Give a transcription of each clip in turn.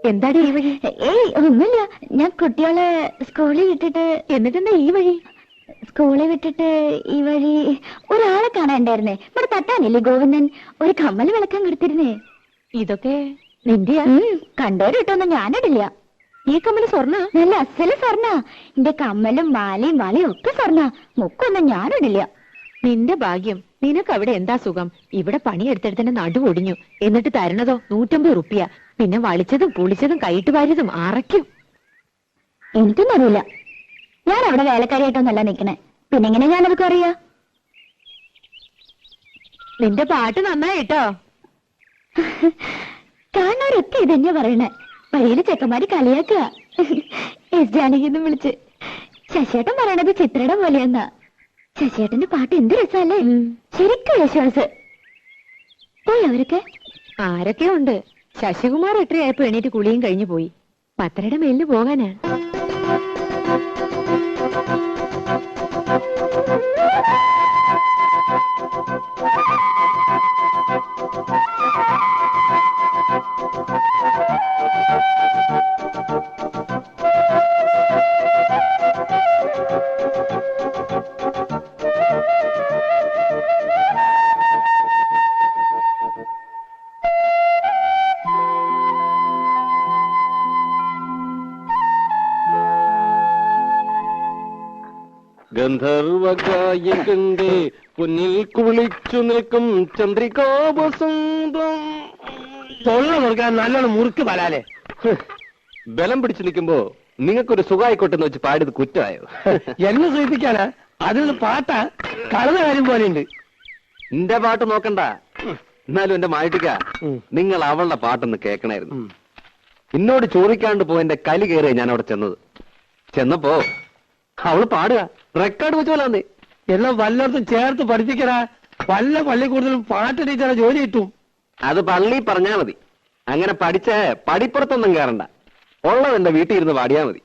എന്താടി ഈ വഴി? ഏയ് ഒന്നുമില്ല, ഞാൻ കുട്ടികളെ സ്കൂളിൽ വിട്ടിട്ട്. എന്നിട്ടെന്താ ഈ വഴി? സ്കൂളിൽ വിട്ടിട്ട് ഈ വഴി ഒരാളെ കാണാണ്ടായിരുന്നേ. ഇവിടെ തട്ടാനില്ലേ ഗോവിന്ദൻ, ഒരു കമ്മൽ വിളക്കാൻ കൊടുത്തിരുന്നേ. ഇതൊക്കെ നിന്റെയാ? കണ്ടോര് കിട്ടൊന്നും ഞാനിടില്ല. ഈ കമ്മല് സ്വർണ്ണ? നല്ല അസല് സ്വർണ്ണ. എന്റെ കമ്മലും മാലയും വളയും ഒക്കെ സ്വർണ്ണ. മുക്കൊന്നും ഞാനിടില്ല. നിന്റെ ഭാഗ്യം. നിനക്ക് അവിടെ എന്താ സുഖം? ഇവിടെ പണിയെടുത്തെടുത്തിന്റെ നടുവൊടിഞ്ഞു. എന്നിട്ട് തരണതോ 150 റുപ്യ. പിന്നെ വളിച്ചതും പുളിച്ചതും കൈയിട്ട് വാരിയതും അറയ്ക്കും. എനിക്കൊന്നും അറിയില്ല. ഞാൻ അവിടെ വേലക്കാരിയായിട്ടൊന്നല്ല നിക്കണേ. പിന്നെങ്ങനെ ഞാനതൊക്കെ അറിയാ? നിന്റെ പാട്ട് നന്നായിട്ടോ. കാണാറൊക്കെ ഇതന്നെ പറയണേ. വഴിയില് ചെക്കന്മാര് കളിയാക്കുക. എസ് ജാനകിന്ന് വിളിച്ച്. ശശിയേട്ടൻ പറയണത് ചിത്രയുടെ പോലെയെന്നാ. ശശിയേട്ടന്റെ പാട്ട് എന്ത് രസമല്ലേ, ശരിക്കും യേശുദാസ്. പോയി അവരൊക്കെ? ആരൊക്കെ ഉണ്ട്. ശശികുമാർ എട്ടരയായപ്പോ എണീറ്റ് കുളിയും കഴിഞ്ഞു പോയി. 10:30 മേലിന് പോകാനാ. ഗന്ധർവകായകന്റെ പൊന്നിൽ കുളിച്ചു നിൽക്കും ചന്ദ്രികാവസന്തം. തൊള്ള നോക്കാൻ നല്ലോണം മുറുക്ക് പലാലേ. ബലം പിടിച്ചു നിൽക്കുമ്പോ നിങ്ങൾക്കൊരു സുഖായിക്കോട്ടെന്ന് വെച്ച് പാടിയത് കുറ്റമായോ? എന്നെ സൂചിപ്പിക്കാനാ? അതിൽ പാട്ട കളന്ന കാര്യം പോലെയുണ്ട്. എന്റെ പാട്ട് നോക്കണ്ട. എന്നാലും എന്റെ മായിട്ടിക്ക, നിങ്ങൾ അവളുടെ പാട്ടൊന്ന് കേൾക്കണായിരുന്നു. എന്നോട് ചോദിക്കാണ്ട് പോ എന്റെ കലി കയറിയ ഞാൻ അവിടെ ചെന്നപ്പോ അവള് പാടുക റെക്കോർഡ് വെച്ച് പോലാന്നേ. എല്ലാം വല്ലയിടത്തും ചേർത്ത് പഠിപ്പിക്കടാ. വല്ല പള്ളിക്കൂടുതലും പാട്ട് ടീച്ചറെ ജോലി കിട്ടും. അത് പള്ളി പറഞ്ഞാ മതി. അങ്ങനെ പഠിച്ച പടിപ്പുറത്തൊന്നും കയറണ്ട. ഉള്ളത് എന്റെ വീട്ടിൽ ഇരുന്ന് പാടിയാ മതി.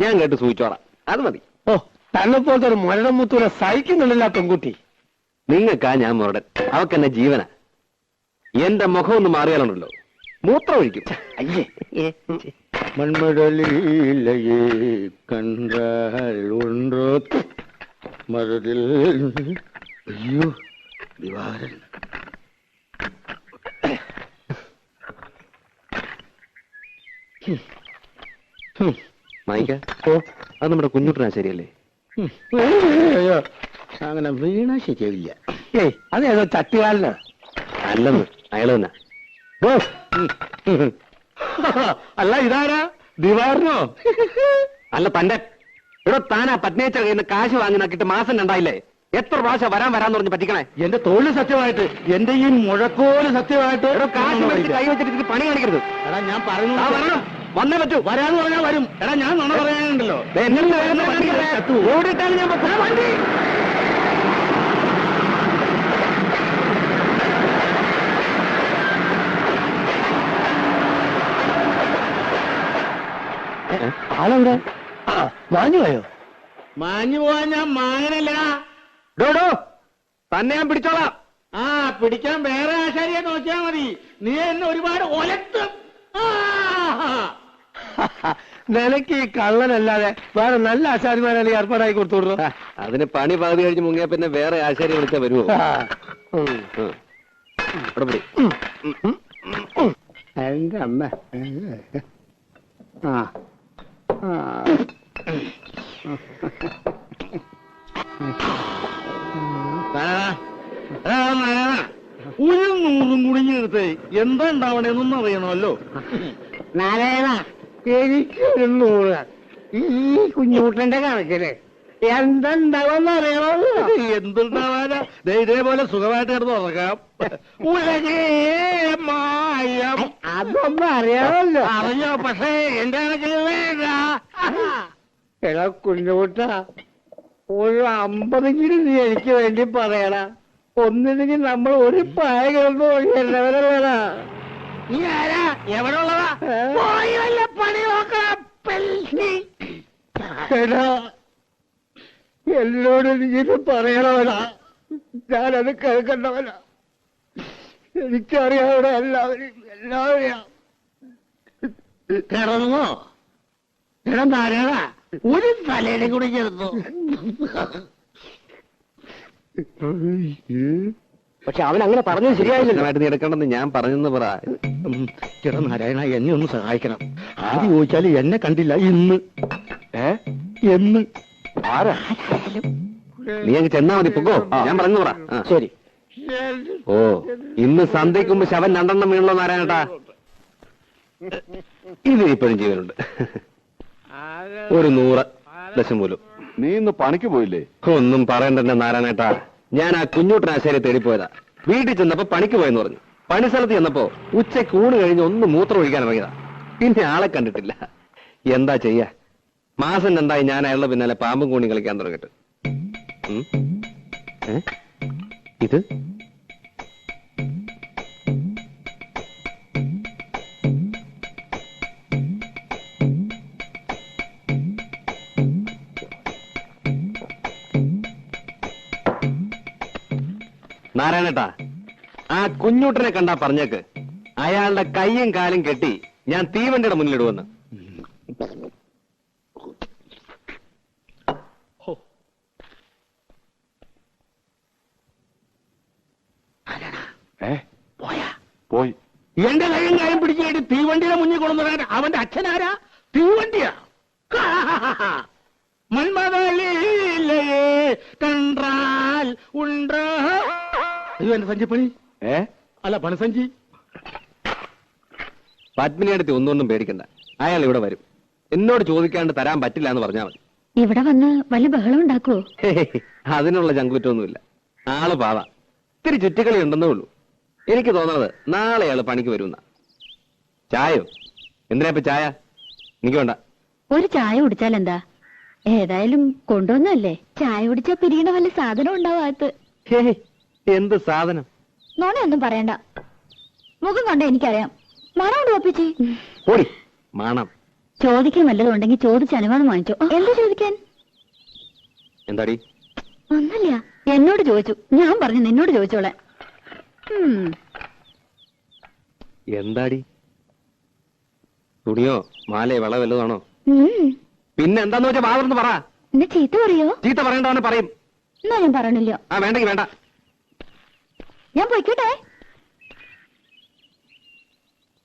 ഞാൻ കേട്ട് സൂചിച്ചോളാം. അത് മതി. ഓ, തന്നെ പോലത്തെ ഒരു മരണം മുത്തൂരെ സഹിക്കുന്നുണ്ടല്ല പെൺകുട്ടി. നിങ്ങൾക്കാ ഞാൻ മുരടൻ, അവക്കെന്നെ ജീവന. എന്റെ മുഖം ഒന്ന് മാറിയാലുണ്ടല്ലോ മൂത്രം ഒഴിക്കും. അയ്യേ, മൺമടലിലയെ കണ്ടാൽ ഒன்றോ മരതിൽ. അയ്യോ ദിവാരൻ. മായിക്ക, അത് നമ്മുടെ കുഞ്ഞുട്ടനാ ശരിയല്ലേ? അയ്യോ അങ്ങനെ വീണ ശരിയാവില്ല. ഏയ് അതേതോ ചട്ടുകാലനാ. അല്ലെന്ന് അയാൾ തന്നെ. അല്ല ഇതാരാ? ദിവാറിനോ? അല്ല തന്റെ. ഇവിടെ താനാ പത്നിയച്ച കയ്യിൽ നിന്ന് കാശ് വാങ്ങി നോക്കിയിട്ട് മാസം രണ്ടായില്ലേ? എത്ര പ്രാവശ്യം വരാന്ന് പറഞ്ഞ് പറ്റിക്കണേ? എന്റെ തൊഴിൽ സത്യമായിട്ട്, എന്റെ ഈ മുഴക്കോല് സത്യമായിട്ട്. കാശ് മേടിച്ച് കൈ വെച്ചിട്ട് പണി കാണിക്കരുത്. എടാ ഞാൻ പറഞ്ഞു വന്നേ പറ്റൂ. വരാന്ന് പറഞ്ഞാൽ വരും. എടാ ഞാൻ നുണ പറയാനുണ്ടല്ലോ. ഓടിയിട്ടാണ് ഞാൻ വണ്ടി. ആളെവിടെ? മാഞ്ഞു പോയോ? മാഞ്ഞു പോവാൻ ഞാൻ മാങ്ങനല്ല. ഡോഡോ തന്നെ ഞാൻ പിടിച്ചോളാം. ആ പിടിക്കാൻ വേറെ ആശാരിയെ നോക്കിയാ മതി. നീ എന്നെ ഒരുപാട് ഒലത്തും. നിനക്ക് ഈ കള്ളനല്ലാതെ വേറെ നല്ല ആശാരിമാരെ ഏർപ്പാടായി കൊടുത്തോളൂ. അതിന് പണി പകുതി കഴിഞ്ഞ് മുങ്ങിയാ പിന്നെ വേറെ ആശാരി വിളിച്ചാ വരുമോ? എന്റെ അമ്മ. ആ ഉഴുന്നൂറും കുടുങ്ങിയെടുത്ത് എന്താ ഉണ്ടാവണേന്നൊന്നും അറിയണമല്ലോ. നാരായണ, എനിക്കൊരു 100. ഈ കുഞ്ഞൂട്ടന്റെ കണക്കില് എന്തുണ്ടാവെന്ന് അറിയണമല്ലോ. എന്തുണ്ടാവാനാ? ഇതേപോലെ സുഖമായിട്ട് കിടന്ന് ഉറങ്ങാം. ഉലകേ മായം. അതൊന്നും അറിയാമല്ലോ. അറിഞ്ഞോ? പക്ഷേ എന്റെ കണക്കിന് വേണ്ട. എടാ കുഞ്ഞൂട്ട, ഒരു 50 നീ എനിക്ക് വേണ്ടി പറയണ. ഒന്നില്ലെങ്കിൽ നമ്മൾ ഒരു പായ കിടന്നു എന്നവരെ വേണ. നീ ആരാ? എവിടെ ഉള്ളതാ? പോയി വല്ല പണി നോക്കണം. എടാ എന്നോട് നീത് പറയണവനാ. ഞാനത് കേൾക്കണ്ടവനാ. എനിക്കറിയാവിടെ എല്ലാവരെയും. കിടന്നോ? കിടന്നാരാ ഒരു തലയുടെ കൂടി ചേർന്നു. പക്ഷെ അവൻ അങ്ങനെ പറഞ്ഞത് ശരിയായില്ലല്ലോ. നീ എടുക്കണമെന്ന് ഞാൻ പറഞ്ഞെന്ന് പറ. ചേട്ടാ നാരായണ, എന്നെ ഒന്ന് സഹായിക്കണം. ആദ്യം ചോദിച്ചാല് എന്നെ കണ്ടില്ല ഇന്ന്. എന്ന് ആരാ? നീ അങ്ങ് ചെന്നാ മതി, പൊക്കോ. ഞാൻ പറഞ്ഞു പറ. ശരി. ഓ, ഇന്ന് സന്ധ്യയ്ക്ക് മുമ്പ് ശവൻ 2 വീണല്ലോ നാരായണേട്ടാ. ഇത് ഇപ്പോഴും ജീവനുണ്ട്. ഒരു 100 ലക്ഷം പോലും. നീ ഇന്ന് പണിക്ക് പോയില്ലേ? ഒന്നും പറയണ്ടെന്നെ നാരായണേട്ടാ. ഞാൻ ആ കുഞ്ഞൂട്ടനാശാരിയെ തേടിപ്പോയതാ. വീട്ടിൽ ചെന്നപ്പോ പണിക്ക് പോയെന്ന് പറഞ്ഞു. പണിസ്ഥലത്ത് ചെന്നപ്പോ ഉച്ചയ്ക്ക് ഊണ് കഴിഞ്ഞ് ഒന്ന് മൂത്രം ഒഴിക്കാൻ ഇറങ്ങിയതാ. പിന്നെ ആളെ കണ്ടിട്ടില്ല. എന്താ ചെയ്യാ, മാസം 2 ഞാൻ അയാളുടെ പിന്നാലെ പാമ്പും കൂണി കളിക്കാൻ തുടങ്ങിട്ട്. ഇത് നാരായണേട്ടാ, ആ കുഞ്ഞൂട്ടനെ കണ്ടാ പറഞ്ഞേക്ക് അയാളുടെ കൈയും കാലും കെട്ടി ഞാൻ തീവണ്ടിയുടെ മുന്നിലിടുവെന്ന്. പോയി. എന്റെ കൈയും കാര്യം പിടിച്ചേട്ട് തീവണ്ടിയുടെ മുന്നിൽ കൊണ്ടുവരാൻ അവന്റെ അച്ഛനാരാ? തീവണ്ടിയാ? മന്മതലീലേ കണ്ടാൽ ഉണ്ടോ? അയ്യോ, എന്റെ സഞ്ചിപ്പണി. അല്ല, പണസഞ്ചി. പത്മിനിയടുത്ത് ഒന്നും പേടിക്കണ്ട. അയാൾ ഇവിടെ വരും. എന്നോട് ചോദിക്കാണ്ട് തരാൻ പറ്റില്ല എന്ന് പറഞ്ഞാൽ മതി. ഇവിടെ വന്ന് വല്ല ബഹളം ഉണ്ടാക്കുവോ? അതിനുള്ള ചങ്കുറ്റൊന്നുമില്ല. ആള് പാവ. ഇത്തിരി ചുറ്റിക്കളി ഉണ്ടെന്നേ ഉള്ളൂ. എനിക്ക് തോന്നുന്നത് നാളെ അയാൾ പണിക്ക് വരുന്ന. ചായോ? എന്തിനാ ഇപ്പൊ ചായ? എനിക്ക് വേണ്ട. ഒരു ചായ കുടിച്ചാൽ എന്താ? ഏതായാലും കൊണ്ടുവന്നല്ലേ. ചായ കുടിച്ചാ പിരിയണ വല്ല സാധനം ഉണ്ടാവാത്ത. എന്ത് സാധനം? നോണയൊന്നും പറയണ്ട. മുഖം കണ്ട എനിക്കറിയാം. മണം കൊണ്ട് ഒപ്പിച്ച്. ഓടി മാണം. ചോദിക്കാൻ വല്ലതും ഉണ്ടെങ്കിൽ ചോദിച്ച് അനുവാദം വാങ്ങിച്ചോ. എന്താ ചോദിക്കാൻ? എന്താടി? ഒന്നല്ല, എന്നോട് ചോദിച്ചു. ഞാൻ പറഞ്ഞു നിന്നോട് ചോദിച്ചോളെ. എന്താടി? തുണിയോ മാലയോ വള വല്ലതാണോ? പിന്നെ എന്താന്ന് വെച്ചാ വാർന്ന് പറ. എന്നെ ചീത്ത പറയോ? ചീത്ത പറയണ്ടവനെ പറയും. എന്നാ ഞാൻ പറയണില്ല. വേണ്ടെങ്കി വേണ്ട. ഞാൻ പോയിക്കോട്ടെ.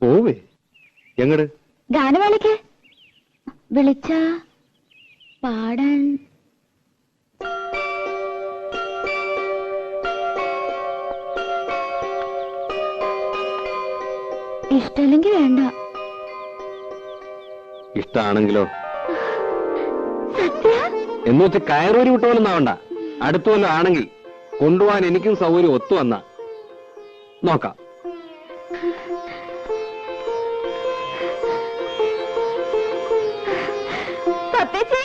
പോവേ? എങ്ങട്? ഗാനമേളയ്ക്ക്. വിളിച്ച പാടാൻ. ഇഷ്ടല്ലെങ്കിൽ വേണ്ട. ഇഷ്ടാണെങ്കിലോ? സത്യ? എന്ന് വെച്ച് കയറൂരി വിട്ടുപോലും ആവണ്ട. അടുത്തുവല്ലോ ആണെങ്കിൽ കൊണ്ടുപോകാൻ എനിക്കും സൗകര്യം ഒത്തു വന്ന നോക്കാം. സത്യച്ചേ.